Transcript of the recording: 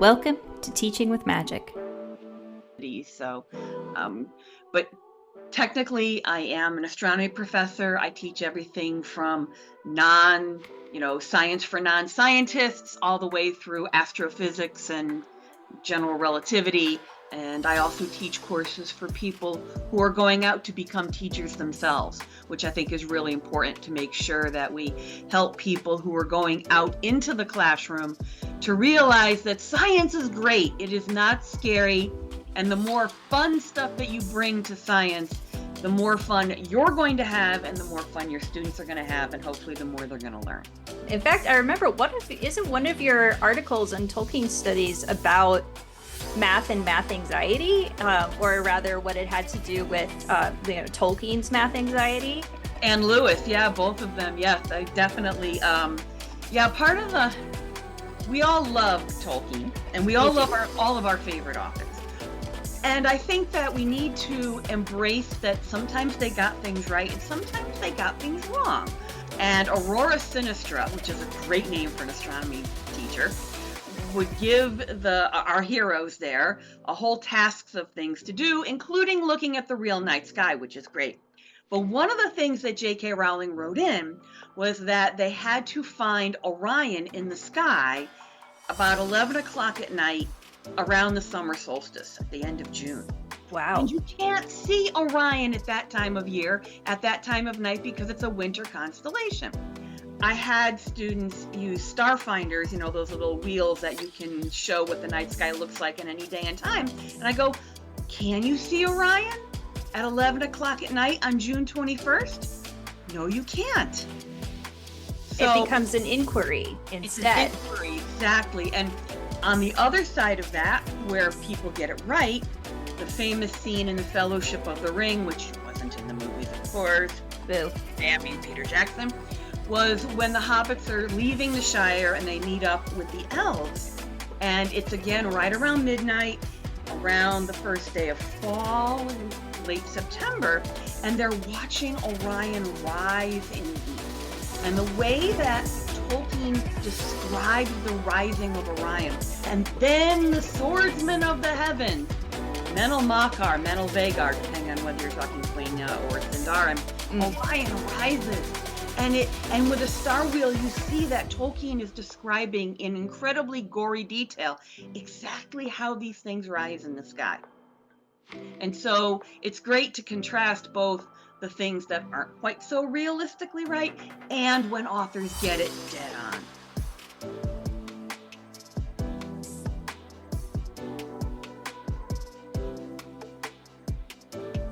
Welcome to Teaching with Magic. So, but technically I am an astronomy professor. I teach everything from science for non-scientists all the way through astrophysics and general relativity. And I also teach courses for people who are going out to become teachers themselves, which I think is really important to make sure that we help people who are going out into the classroom to realize that science is great. It is not scary. And the more fun stuff that you bring to science, the more fun you're going to have and the more fun your students are going to have, and hopefully the more they're going to learn. In fact, I remember isn't one of your articles on Tolkien studies about math and math anxiety, or rather what it had to do with Tolkien's math anxiety? And Lewis, yeah, both of them. Yes, I definitely, we all love Tolkien and we all love all of our favorite authors. And I think that we need to embrace that sometimes they got things right and sometimes they got things wrong. And Aurora Sinistra, which is a great name for an astronomy teacher, would give our heroes there a whole task of things to do, including looking at the real night sky, which is great. But one of the things that J.K. Rowling wrote in was that they had to find Orion in the sky about 11 o'clock at night around the summer solstice at the end of June. Wow. And you can't see Orion at that time of year, at that time of night, because it's a winter constellation. I had students use starfinders, those little wheels that you can show what the night sky looks like in any day and time. And I go, can you see Orion at 11 o'clock at night on June 21st? No, you can't. So it becomes an inquiry instead. It's an inquiry, exactly. And on the other side of that, where people get it right, the famous scene in The Fellowship of the Ring, which wasn't in the movies, of course, Boo. damn you, Peter Jackson, was when the hobbits are leaving the Shire and they meet up with the elves. And it's again right around midnight, around the first day of fall in late September, and they're watching Orion rise in the east. And the way that Tolkien describes the rising of Orion, and then the swordsman of the heavens, Menel Makar, Menel Vagar, depending on whether you're talking Quenya or Sindarin, Orion rises. And with a star wheel, you see that Tolkien is describing in incredibly gory detail exactly how these things rise in the sky. And so it's great to contrast both the things that aren't quite so realistically right and when authors get it dead on.